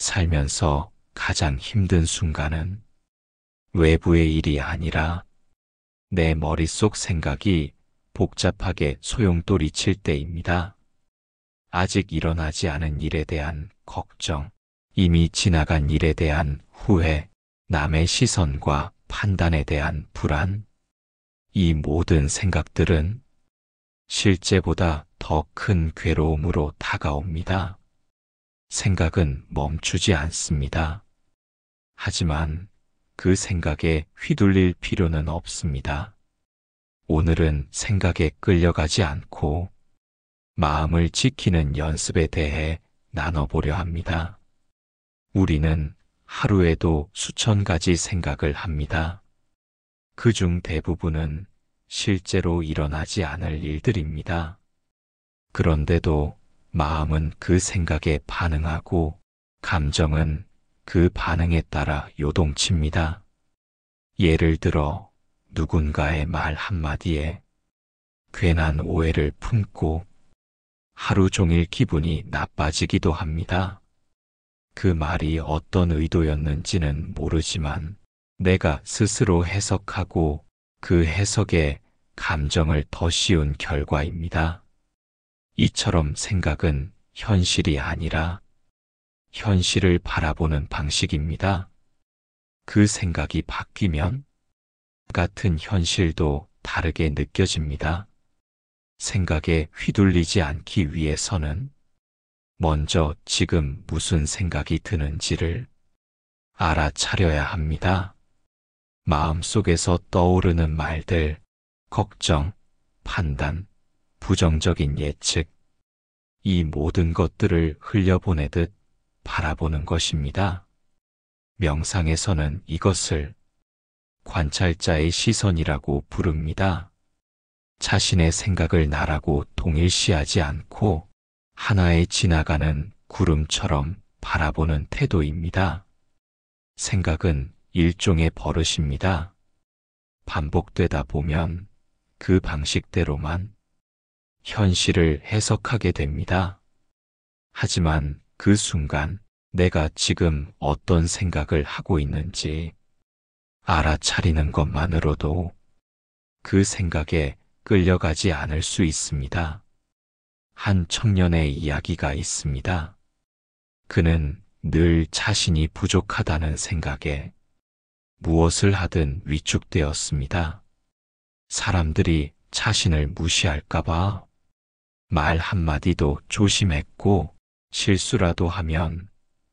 살면서 가장 힘든 순간은 외부의 일이 아니라 내 머릿속 생각이 복잡하게 소용돌이 칠 때입니다. 아직 일어나지 않은 일에 대한 걱정, 이미 지나간 일에 대한 후회, 남의 시선과 판단에 대한 불안, 이 모든 생각들은 실제보다 더 큰 괴로움으로 다가옵니다. 생각은 멈추지 않습니다. 하지만 그 생각에 휘둘릴 필요는 없습니다. 오늘은 생각에 끌려가지 않고 마음을 지키는 연습에 대해 나눠보려 합니다. 우리는 하루에도 수천 가지 생각을 합니다. 그중 대부분은 실제로 일어나지 않을 일들입니다. 그런데도 마음은 그 생각에 반응하고 감정은 그 반응에 따라 요동칩니다. 예를 들어 누군가의 말 한마디에 괜한 오해를 품고 하루 종일 기분이 나빠지기도 합니다. 그 말이 어떤 의도였는지는 모르지만 내가 스스로 해석하고 그 해석에 감정을 더 씌운 결과입니다. 이처럼 생각은 현실이 아니라 현실을 바라보는 방식입니다. 그 생각이 바뀌면 같은 현실도 다르게 느껴집니다. 생각에 휘둘리지 않기 위해서는 먼저 지금 무슨 생각이 드는지를 알아차려야 합니다. 마음속에서 떠오르는 말들, 걱정, 판단, 부정적인 예측, 이 모든 것들을 흘려보내듯 바라보는 것입니다. 명상에서는 이것을 관찰자의 시선이라고 부릅니다. 자신의 생각을 나라고 동일시하지 않고 하나의 지나가는 구름처럼 바라보는 태도입니다. 생각은 일종의 버릇입니다. 반복되다 보면 그 방식대로만 현실을 해석하게 됩니다. 하지만 그 순간 내가 지금 어떤 생각을 하고 있는지 알아차리는 것만으로도 그 생각에 끌려가지 않을 수 있습니다. 한 청년의 이야기가 있습니다. 그는 늘 자신이 부족하다는 생각에 무엇을 하든 위축되었습니다. 사람들이 자신을 무시할까봐 말 한마디도 조심했고 실수라도 하면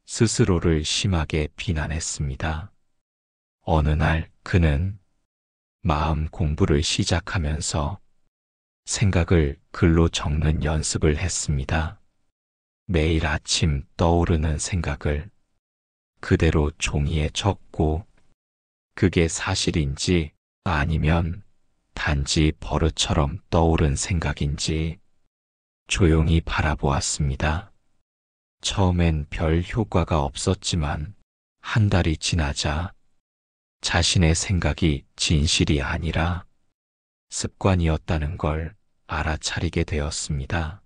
스스로를 심하게 비난했습니다. 어느 날 그는 마음 공부를 시작하면서 생각을 글로 적는 연습을 했습니다. 매일 아침 떠오르는 생각을 그대로 종이에 적고 그게 사실인지 아니면 단지 버릇처럼 떠오른 생각인지 조용히 바라보았습니다. 처음엔 별 효과가 없었지만 한 달이 지나자 자신의 생각이 진실이 아니라 습관이었다는 걸 알아차리게 되었습니다.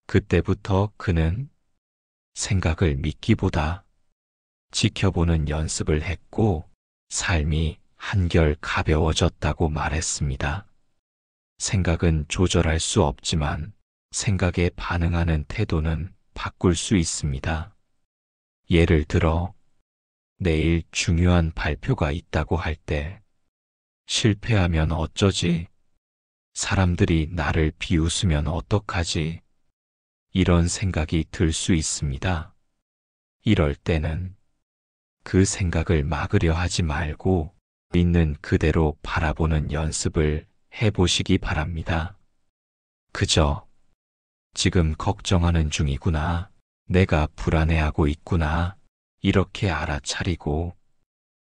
그때부터 그는 생각을 믿기보다 지켜보는 연습을 했고 삶이 한결 가벼워졌다고 말했습니다. 생각은 조절할 수 없지만 생각에 반응하는 태도는 바꿀 수 있습니다. 예를 들어 내일 중요한 발표가 있다고 할 때 실패하면 어쩌지? 사람들이 나를 비웃으면 어떡하지? 이런 생각이 들 수 있습니다. 이럴 때는 그 생각을 막으려 하지 말고 있는 그대로 바라보는 연습을 해보시기 바랍니다. 그저 지금 걱정하는 중이구나. 내가 불안해하고 있구나. 이렇게 알아차리고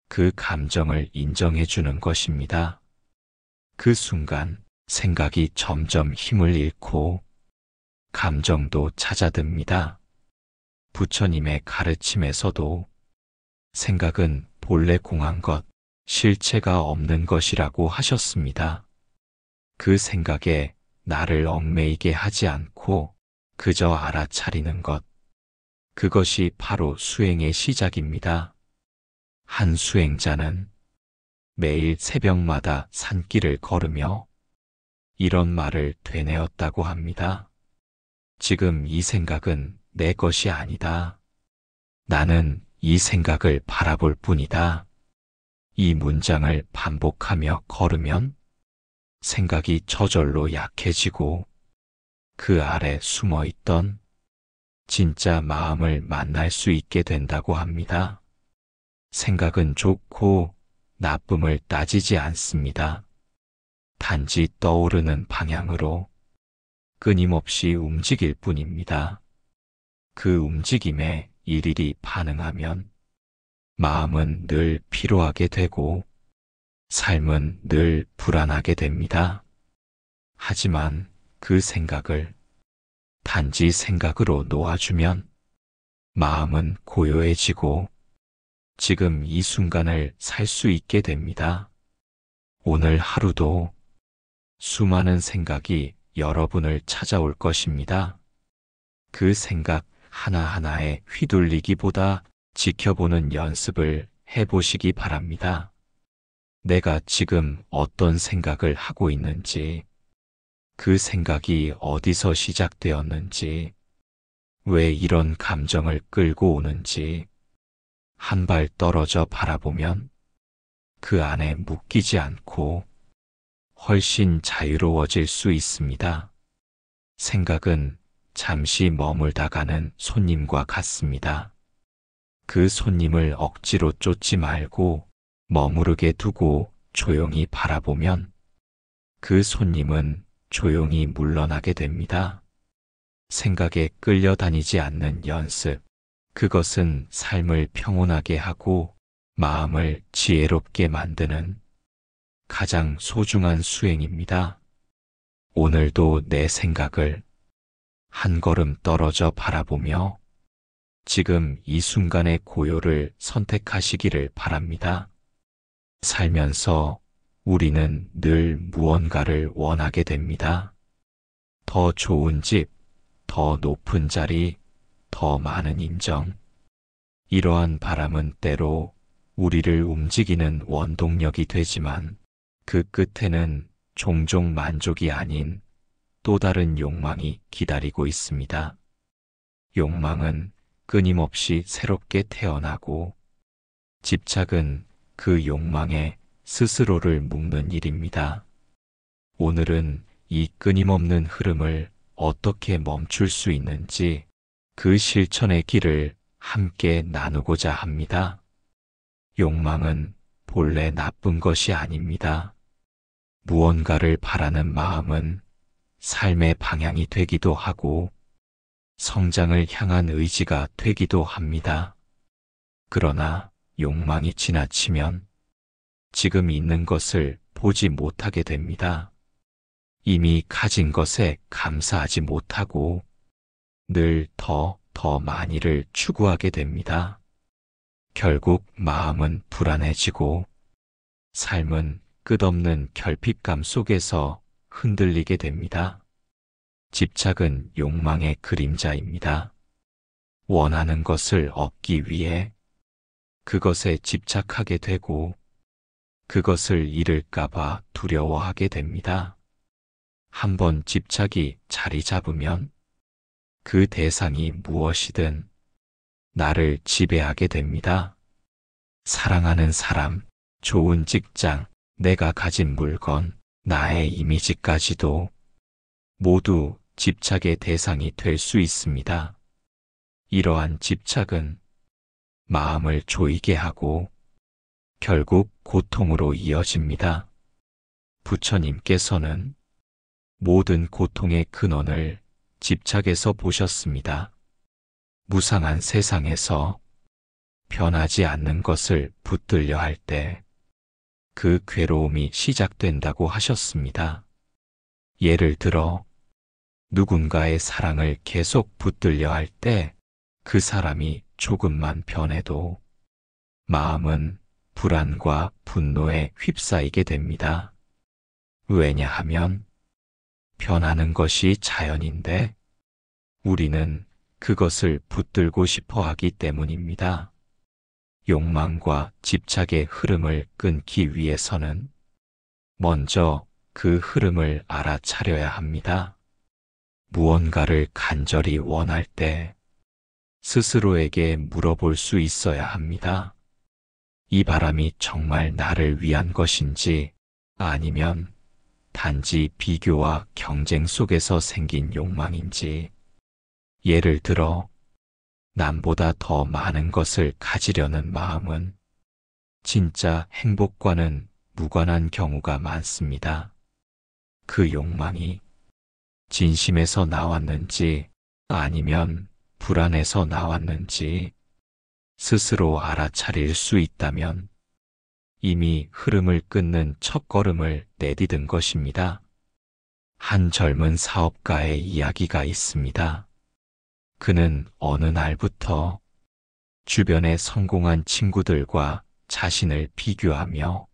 그 감정을 인정해 주는 것입니다. 그 순간 생각이 점점 힘을 잃고 감정도 찾아듭니다. 부처님의 가르침에서도 생각은 본래 공한 것, 실체가 없는 것이라고 하셨습니다. 그 생각에 나를 얽매이게 하지 않고 그저 알아차리는 것, 그것이 바로 수행의 시작입니다. 한 수행자는 매일 새벽마다 산길을 걸으며 이런 말을 되뇌었다고 합니다. 지금 이 생각은 내 것이 아니다. 나는 이 생각을 바라볼 뿐이다. 이 문장을 반복하며 걸으면 생각이 저절로 약해지고 그 아래 숨어 있던 진짜 마음을 만날 수 있게 된다고 합니다. 생각은 좋고 나쁨을 따지지 않습니다. 단지 떠오르는 방향으로 끊임없이 움직일 뿐입니다. 그 움직임에 일일이 반응하면 마음은 늘 피로하게 되고 삶은 늘 불안하게 됩니다. 하지만 그 생각을 단지 생각으로 놓아주면 마음은 고요해지고 지금 이 순간을 살 수 있게 됩니다. 오늘 하루도 수많은 생각이 여러분을 찾아올 것입니다. 그 생각 하나하나에 휘둘리기보다 지켜보는 연습을 해보시기 바랍니다. 내가 지금 어떤 생각을 하고 있는지, 그 생각이 어디서 시작되었는지, 왜 이런 감정을 끌고 오는지, 한 발 떨어져 바라보면 그 안에 묶이지 않고 훨씬 자유로워질 수 있습니다. 생각은 잠시 머물다가는 손님과 같습니다. 그 손님을 억지로 쫓지 말고 머무르게 두고 조용히 바라보면 그 손님은 조용히 물러나게 됩니다. 생각에 끌려다니지 않는 연습, 그것은 삶을 평온하게 하고 마음을 지혜롭게 만드는 가장 소중한 수행입니다. 오늘도 내 생각을 한 걸음 떨어져 바라보며 지금 이 순간의 고요를 선택하시기를 바랍니다. 살면서 우리는 늘 무언가를 원하게 됩니다. 더 좋은 집, 더 높은 자리, 더 많은 인정. 이러한 바람은 때로 우리를 움직이는 원동력이 되지만 그 끝에는 종종 만족이 아닌 또 다른 욕망이 기다리고 있습니다. 욕망은 끊임없이 새롭게 태어나고 집착은 그 욕망에 스스로를 묶는 일입니다. 오늘은 이 끊임없는 흐름을 어떻게 멈출 수 있는지 그 실천의 길을 함께 나누고자 합니다. 욕망은 본래 나쁜 것이 아닙니다. 무언가를 바라는 마음은 삶의 방향이 되기도 하고 성장을 향한 의지가 되기도 합니다. 그러나 욕망이 지나치면 지금 있는 것을 보지 못하게 됩니다. 이미 가진 것에 감사하지 못하고 늘 더 많이를 추구하게 됩니다. 결국 마음은 불안해지고 삶은 끝없는 결핍감 속에서 흔들리게 됩니다. 집착은 욕망의 그림자입니다. 원하는 것을 얻기 위해 그것에 집착하게 되고 그것을 잃을까봐 두려워하게 됩니다. 한번 집착이 자리 잡으면 그 대상이 무엇이든 나를 지배하게 됩니다. 사랑하는 사람, 좋은 직장, 내가 가진 물건, 나의 이미지까지도 모두 집착의 대상이 될 수 있습니다. 이러한 집착은 마음을 조이게 하고 결국 고통으로 이어집니다. 부처님께서는 모든 고통의 근원을 집착에서 보셨습니다. 무상한 세상에서 변하지 않는 것을 붙들려 할 때 그 괴로움이 시작된다고 하셨습니다. 예를 들어 누군가의 사랑을 계속 붙들려 할 때 그 사람이 조금만 변해도 마음은 불안과 분노에 휩싸이게 됩니다. 왜냐하면 변하는 것이 자연인데 우리는 그것을 붙들고 싶어 하기 때문입니다. 욕망과 집착의 흐름을 끊기 위해서는 먼저 그 흐름을 알아차려야 합니다. 무언가를 간절히 원할 때 스스로에게 물어볼 수 있어야 합니다. 이 바람이 정말 나를 위한 것인지 아니면 단지 비교와 경쟁 속에서 생긴 욕망인지. 예를 들어 남보다 더 많은 것을 가지려는 마음은 진짜 행복과는 무관한 경우가 많습니다. 그 욕망이 진심에서 나왔는지 아니면 불안에서 나왔는지 스스로 알아차릴 수 있다면 이미 흐름을 끊는 첫걸음을 내디딘 것입니다. 한 젊은 사업가의 이야기가 있습니다. 그는 어느 날부터 주변의 성공한 친구들과 자신을 비교하며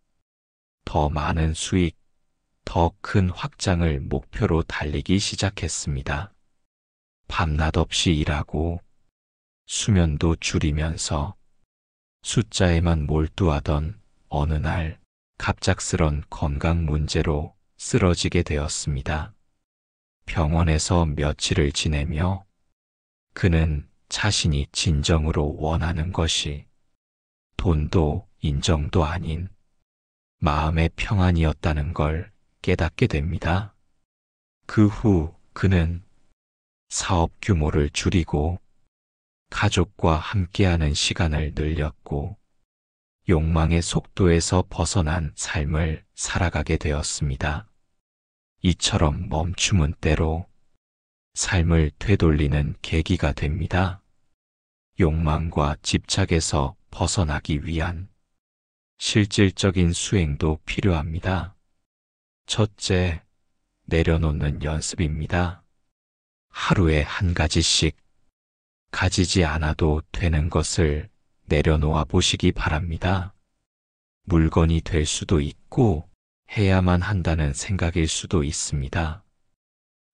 더 많은 수익, 더 큰 확장을 목표로 달리기 시작했습니다. 밤낮 없이 일하고 수면도 줄이면서 숫자에만 몰두하던 어느 날 갑작스런 건강 문제로 쓰러지게 되었습니다. 병원에서 며칠을 지내며 그는 자신이 진정으로 원하는 것이 돈도 인정도 아닌 마음의 평안이었다는 걸 깨닫게 됩니다. 그 후 그는 사업 규모를 줄이고 가족과 함께하는 시간을 늘렸고 욕망의 속도에서 벗어난 삶을 살아가게 되었습니다. 이처럼 멈춤은 때로 삶을 되돌리는 계기가 됩니다. 욕망과 집착에서 벗어나기 위한 실질적인 수행도 필요합니다. 첫째, 내려놓는 연습입니다. 하루에 한 가지씩 가지지 않아도 되는 것을 내려놓아 보시기 바랍니다. 물건이 될 수도 있고 해야만 한다는 생각일 수도 있습니다.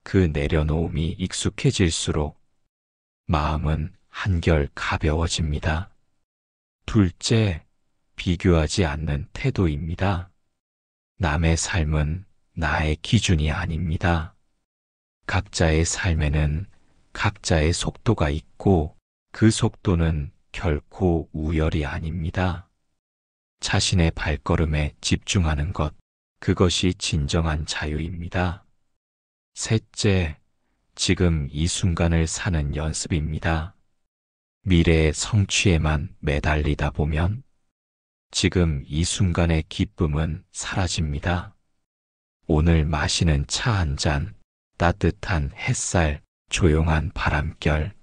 그 내려놓음이 익숙해질수록 마음은 한결 가벼워집니다. 둘째, 비교하지 않는 태도입니다. 남의 삶은 나의 기준이 아닙니다. 각자의 삶에는 각자의 속도가 있고 그 속도는 결코 우열이 아닙니다. 자신의 발걸음에 집중하는 것, 그것이 진정한 자유입니다. 셋째, 지금 이 순간을 사는 연습입니다. 미래의 성취에만 매달리다 보면 지금 이 순간의 기쁨은 사라집니다. 오늘 마시는 차 한 잔, 따뜻한 햇살, 조용한 바람결,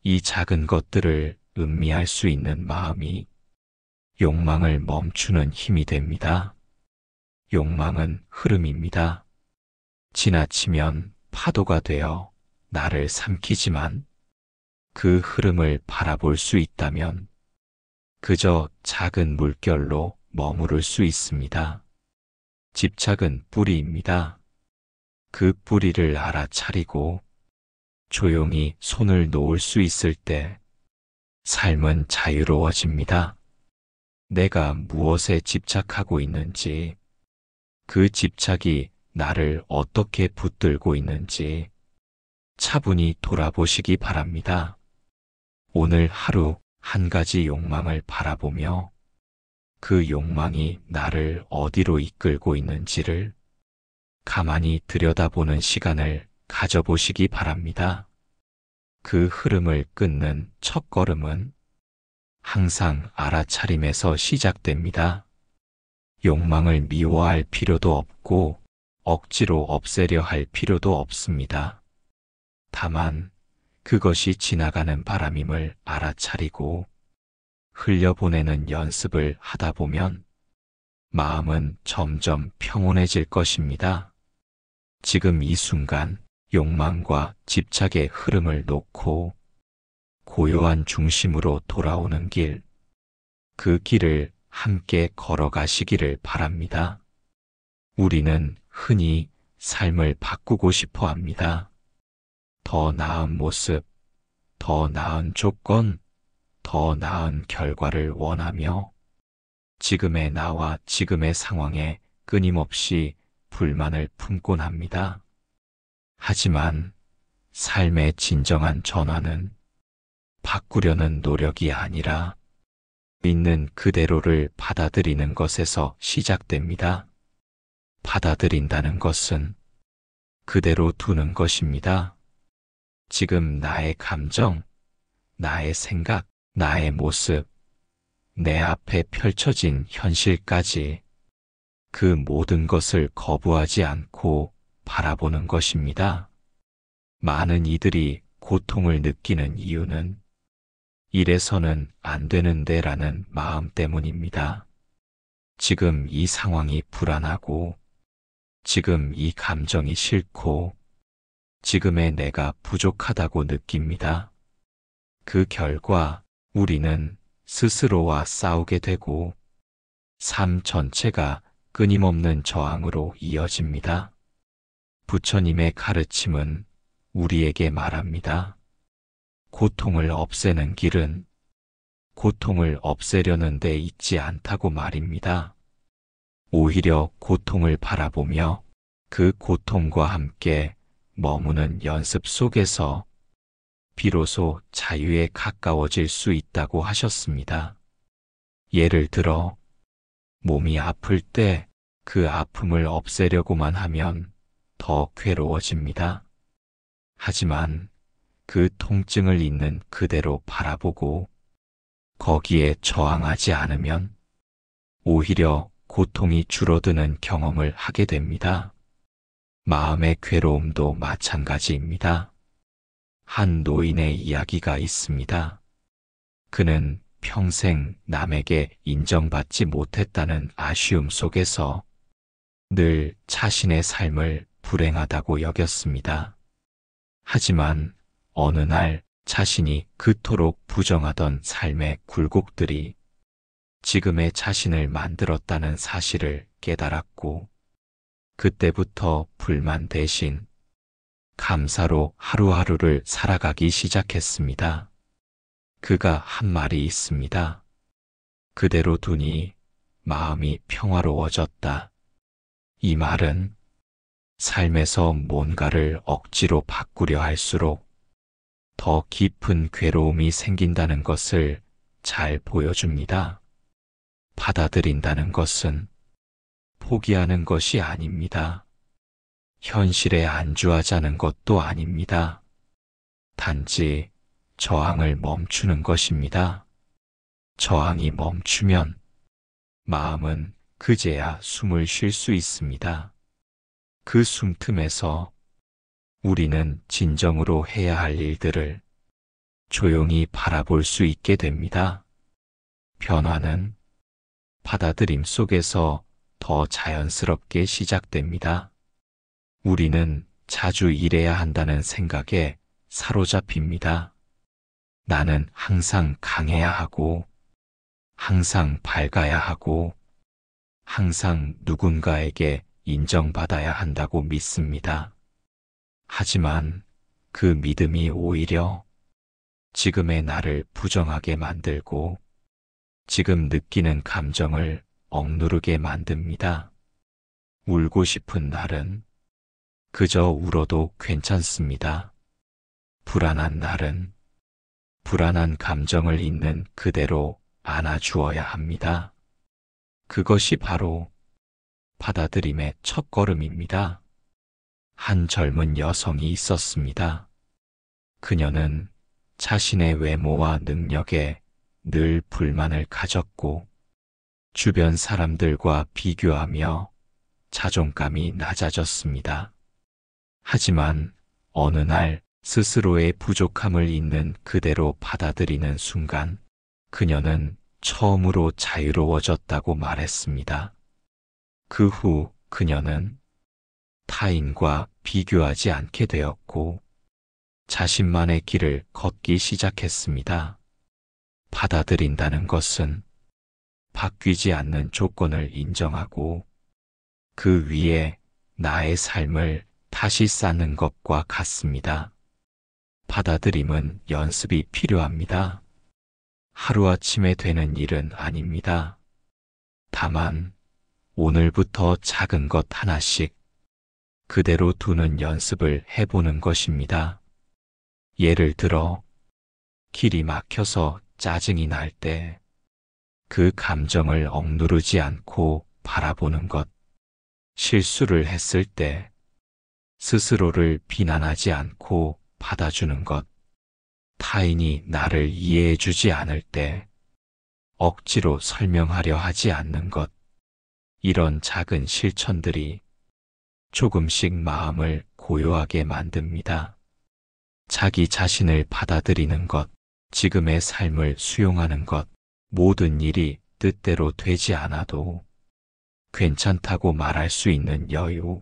이 작은 것들을 음미할 수 있는 마음이 욕망을 멈추는 힘이 됩니다. 욕망은 흐름입니다. 지나치면 파도가 되어 나를 삼키지만 그 흐름을 바라볼 수 있다면 그저 작은 물결로 머무를 수 있습니다. 집착은 뿌리입니다. 그 뿌리를 알아차리고 조용히 손을 놓을 수 있을 때 삶은 자유로워집니다. 내가 무엇에 집착하고 있는지, 그 집착이 나를 어떻게 붙들고 있는지 차분히 돌아보시기 바랍니다. 오늘 하루 한 가지 욕망을 바라보며 그 욕망이 나를 어디로 이끌고 있는지를 가만히 들여다보는 시간을 가져보시기 바랍니다. 그 흐름을 끊는 첫걸음은 항상 알아차림에서 시작됩니다. 욕망을 미워할 필요도 없고 억지로 없애려 할 필요도 없습니다. 다만 그것이 지나가는 바람임을 알아차리고 흘려보내는 연습을 하다 보면 마음은 점점 평온해질 것입니다. 지금 이 순간 욕망과 집착의 흐름을 놓고 고요한 중심으로 돌아오는 길, 그 길을 함께 걸어가시기를 바랍니다. 우리는 흔히 삶을 바꾸고 싶어 합니다. 더 나은 모습, 더 나은 조건, 더 나은 결과를 원하며 지금의 나와 지금의 상황에 끊임없이 불만을 품곤 합니다. 하지만 삶의 진정한 전환은 바꾸려는 노력이 아니라 있는 그대로를 받아들이는 것에서 시작됩니다. 받아들인다는 것은 그대로 두는 것입니다. 지금 나의 감정, 나의 생각, 나의 모습, 내 앞에 펼쳐진 현실까지 그 모든 것을 거부하지 않고 바라보는 것입니다. 많은 이들이 고통을 느끼는 이유는 이래서는 안 되는데 라는 마음 때문입니다. 지금 이 상황이 불안하고, 지금 이 감정이 싫고, 지금의 내가 부족하다고 느낍니다. 그 결과 우리는 스스로와 싸우게 되고 삶 전체가 끊임없는 저항으로 이어집니다. 부처님의 가르침은 우리에게 말합니다. 고통을 없애는 길은 고통을 없애려는 데 있지 않다고 말입니다. 오히려 고통을 바라보며 그 고통과 함께 머무는 연습 속에서 비로소 자유에 가까워질 수 있다고 하셨습니다. 예를 들어 몸이 아플 때 그 아픔을 없애려고만 하면 더 괴로워집니다. 하지만 그 통증을 있는 그대로 바라보고 거기에 저항하지 않으면 오히려 고통이 줄어드는 경험을 하게 됩니다. 마음의 괴로움도 마찬가지입니다. 한 노인의 이야기가 있습니다. 그는 평생 남에게 인정받지 못했다는 아쉬움 속에서 늘 자신의 삶을 불행하다고 여겼습니다. 하지만 어느 날 자신이 그토록 부정하던 삶의 굴곡들이 지금의 자신을 만들었다는 사실을 깨달았고, 그때부터 불만 대신 감사로 하루하루를 살아가기 시작했습니다. 그가 한 말이 있습니다. 그대로 두니 마음이 평화로워졌다. 이 말은 삶에서 뭔가를 억지로 바꾸려 할수록 더 깊은 괴로움이 생긴다는 것을 잘 보여줍니다. 받아들인다는 것은 포기하는 것이 아닙니다. 현실에 안주하자는 것도 아닙니다. 단지 저항을 멈추는 것입니다. 저항이 멈추면 마음은 그제야 숨을 쉴 수 있습니다. 그 숨틈에서 우리는 진정으로 해야 할 일들을 조용히 바라볼 수 있게 됩니다. 변화는 받아들임 속에서 더 자연스럽게 시작됩니다. 우리는 자주 이래야 한다는 생각에 사로잡힙니다. 나는 항상 강해야 하고, 항상 밝아야 하고, 항상 누군가에게 인정받아야 한다고 믿습니다. 하지만 그 믿음이 오히려 지금의 나를 부정하게 만들고 지금 느끼는 감정을 억누르게 만듭니다. 울고 싶은 날은 그저 울어도 괜찮습니다. 불안한 날은 불안한 감정을 있는 그대로 안아주어야 합니다. 그것이 바로 받아들임의 첫걸음입니다. 한 젊은 여성이 있었습니다. 그녀는 자신의 외모와 능력에 늘 불만을 가졌고 주변 사람들과 비교하며 자존감이 낮아졌습니다. 하지만 어느 날 스스로의 부족함을 있는 그대로 받아들이는 순간 그녀는 처음으로 자유로워졌다고 말했습니다. 그 후 그녀는 타인과 비교하지 않게 되었고 자신만의 길을 걷기 시작했습니다. 받아들인다는 것은 바뀌지 않는 조건을 인정하고 그 위에 나의 삶을 다시 쌓는 것과 같습니다. 받아들임은 연습이 필요합니다. 하루아침에 되는 일은 아닙니다. 다만 오늘부터 작은 것 하나씩 그대로 두는 연습을 해보는 것입니다. 예를 들어 길이 막혀서 짜증이 날 때 그 감정을 억누르지 않고 바라보는 것, 실수를 했을 때 스스로를 비난하지 않고 받아주는 것, 타인이 나를 이해해주지 않을 때 억지로 설명하려 하지 않는 것, 이런 작은 실천들이 조금씩 마음을 고요하게 만듭니다. 자기 자신을 받아들이는 것, 지금의 삶을 수용하는 것, 모든 일이 뜻대로 되지 않아도 괜찮다고 말할 수 있는 여유,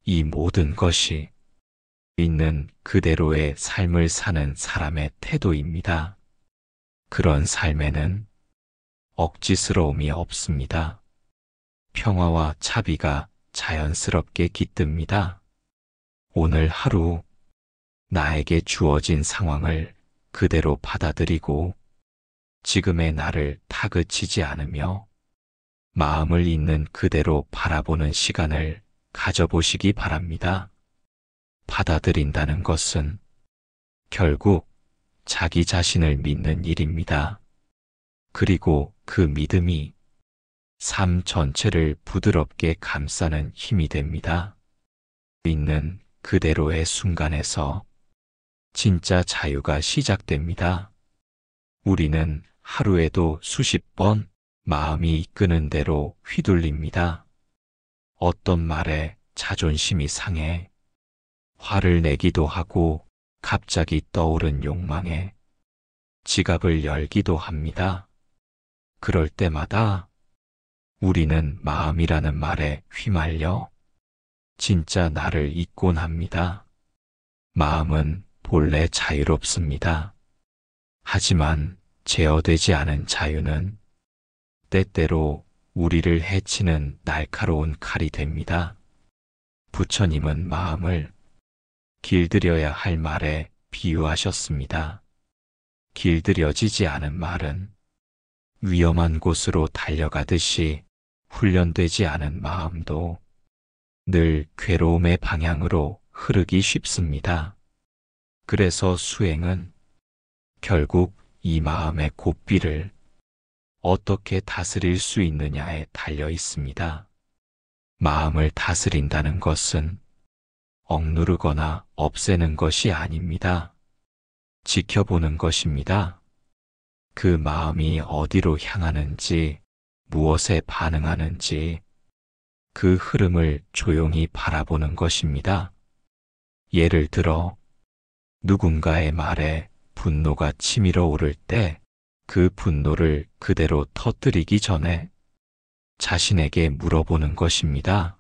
이 모든 것이 있는 그대로의 삶을 사는 사람의 태도입니다. 그런 삶에는 억지스러움이 없습니다. 평화와 자비가 자연스럽게 깃듭니다. 오늘 하루 나에게 주어진 상황을 그대로 받아들이고 지금의 나를 타그치지 않으며 마음을 있는 그대로 바라보는 시간을 가져보시기 바랍니다. 받아들인다는 것은 결국 자기 자신을 믿는 일입니다. 그리고 그 믿음이 삶 전체를 부드럽게 감싸는 힘이 됩니다. 있는 그대로의 순간에서 진짜 자유가 시작됩니다. 우리는 하루에도 수십 번 마음이 이끄는 대로 휘둘립니다. 어떤 말에 자존심이 상해 화를 내기도 하고 갑자기 떠오른 욕망에 지갑을 열기도 합니다. 그럴 때마다 우리는 마음이라는 말에 휘말려 진짜 나를 잊곤 합니다. 마음은 본래 자유롭습니다. 하지만 제어되지 않은 자유는 때때로 우리를 해치는 날카로운 칼이 됩니다. 부처님은 마음을 길들여야 할 말에 비유하셨습니다. 길들여지지 않은 말은 위험한 곳으로 달려가듯이 훈련되지 않은 마음도 늘 괴로움의 방향으로 흐르기 쉽습니다. 그래서 수행은 결국 이 마음의 고삐를 어떻게 다스릴 수 있느냐에 달려 있습니다. 마음을 다스린다는 것은 억누르거나 없애는 것이 아닙니다. 지켜보는 것입니다. 그 마음이 어디로 향하는지, 무엇에 반응하는지, 그 흐름을 조용히 바라보는 것입니다. 예를 들어, 누군가의 말에 분노가 치밀어 오를 때 그 분노를 그대로 터뜨리기 전에 자신에게 물어보는 것입니다.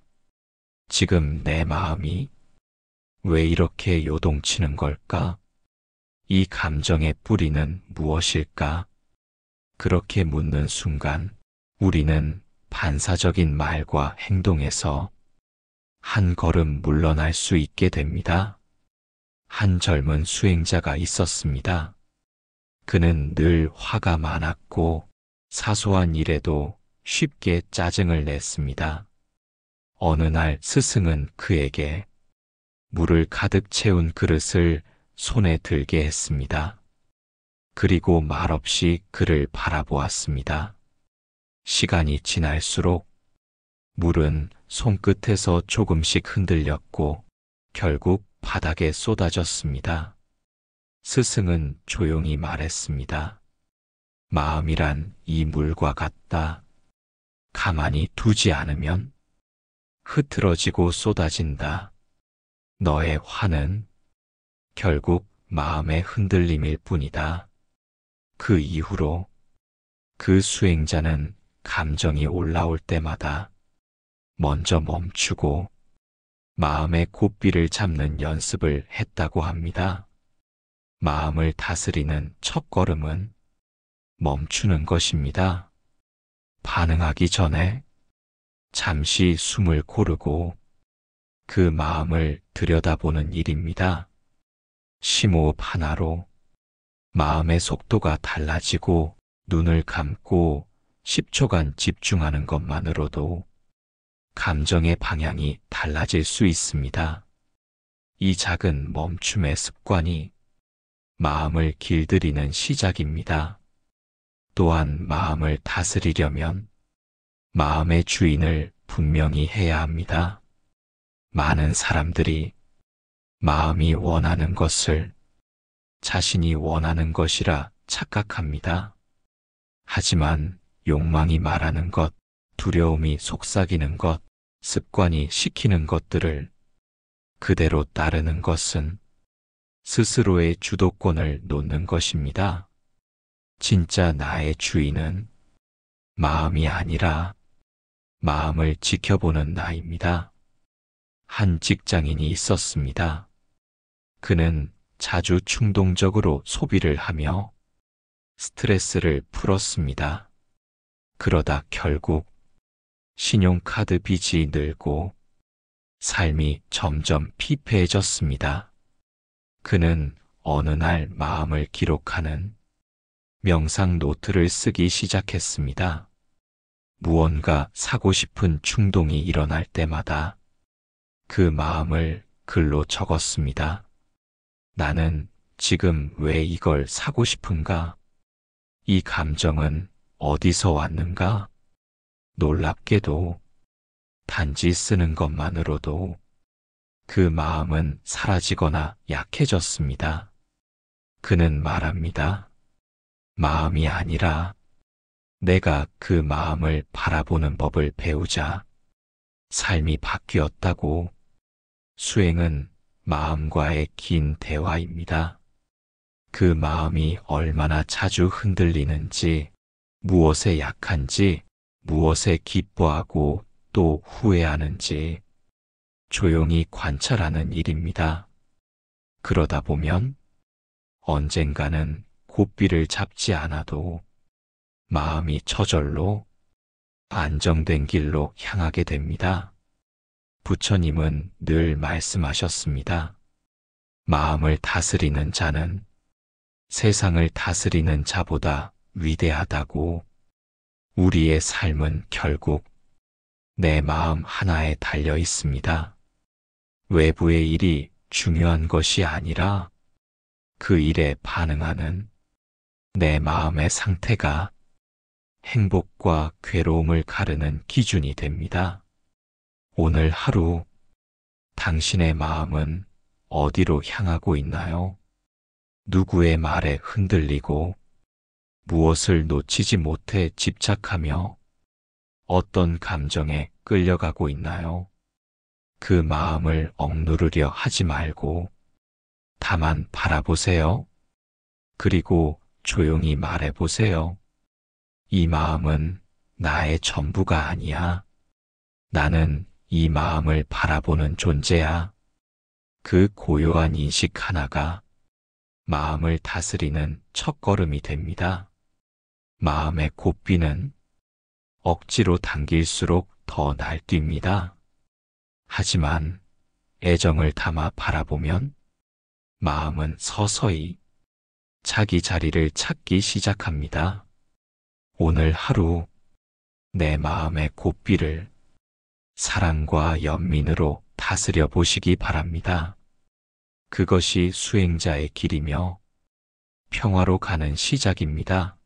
지금 내 마음이 왜 이렇게 요동치는 걸까? 이 감정의 뿌리는 무엇일까? 그렇게 묻는 순간 우리는 반사적인 말과 행동에서 한 걸음 물러날 수 있게 됩니다. 한 젊은 수행자가 있었습니다. 그는 늘 화가 많았고 사소한 일에도 쉽게 짜증을 냈습니다. 어느 날 스승은 그에게 물을 가득 채운 그릇을 손에 들게 했습니다. 그리고 말없이 그를 바라보았습니다. 시간이 지날수록 물은 손끝에서 조금씩 흔들렸고 결국 바닥에 쏟아졌습니다. 스승은 조용히 말했습니다. 마음이란 이 물과 같다. 가만히 두지 않으면 흐트러지고 쏟아진다. 너의 화는 결국 마음의 흔들림일 뿐이다. 그 이후로 그 수행자는 감정이 올라올 때마다 먼저 멈추고 마음의 고삐를 잡는 연습을 했다고 합니다. 마음을 다스리는 첫걸음은 멈추는 것입니다. 반응하기 전에 잠시 숨을 고르고 그 마음을 들여다보는 일입니다. 심호흡 하나로 마음의 속도가 달라지고 눈을 감고 10초간 집중하는 것만으로도 감정의 방향이 달라질 수 있습니다. 이 작은 멈춤의 습관이 마음을 길들이는 시작입니다. 또한 마음을 다스리려면 마음의 주인을 분명히 해야 합니다. 많은 사람들이 마음이 원하는 것을 자신이 원하는 것이라 착각합니다. 하지만 욕망이 말하는 것, 두려움이 속삭이는 것, 습관이 시키는 것들을 그대로 따르는 것은 스스로의 주도권을 놓는 것입니다. 진짜 나의 주인은 마음이 아니라 마음을 지켜보는 나입니다. 한 직장인이 있었습니다. 그는 자주 충동적으로 소비를 하며 스트레스를 풀었습니다. 그러다 결국 신용카드 빚이 늘고 삶이 점점 피폐해졌습니다. 그는 어느 날 마음을 기록하는 명상 노트를 쓰기 시작했습니다. 무언가 사고 싶은 충동이 일어날 때마다 그 마음을 글로 적었습니다. 나는 지금 왜 이걸 사고 싶은가? 이 감정은 어디서 왔는가? 놀랍게도 단지 쓰는 것만으로도 그 마음은 사라지거나 약해졌습니다. 그는 말합니다. 마음이 아니라 내가 그 마음을 바라보는 법을 배우자 삶이 바뀌었다고. 수행은 마음과의 긴 대화입니다. 그 마음이 얼마나 자주 흔들리는지, 무엇에 약한지, 무엇에 기뻐하고 또 후회하는지 조용히 관찰하는 일입니다. 그러다 보면 언젠가는 고삐를 잡지 않아도 마음이 저절로 안정된 길로 향하게 됩니다. 부처님은 늘 말씀하셨습니다. 마음을 다스리는 자는 세상을 다스리는 자보다 위대하다고. 우리의 삶은 결국 내 마음 하나에 달려 있습니다. 외부의 일이 중요한 것이 아니라 그 일에 반응하는 내 마음의 상태가 행복과 괴로움을 가르는 기준이 됩니다. 오늘 하루 당신의 마음은 어디로 향하고 있나요? 누구의 말에 흔들리고 무엇을 놓치지 못해 집착하며 어떤 감정에 끌려가고 있나요? 그 마음을 억누르려 하지 말고 다만 바라보세요. 그리고 조용히 말해보세요. 이 마음은 나의 전부가 아니야. 나는 이 마음을 바라보는 존재야. 그 고요한 인식 하나가 마음을 다스리는 첫걸음이 됩니다. 마음의 고삐는 억지로 당길수록 더 날뜁니다. 하지만 애정을 담아 바라보면 마음은 서서히 자기 자리를 찾기 시작합니다. 오늘 하루 내 마음의 고삐를 사랑과 연민으로 다스려 보시기 바랍니다. 그것이 수행자의 길이며 평화로 가는 시작입니다.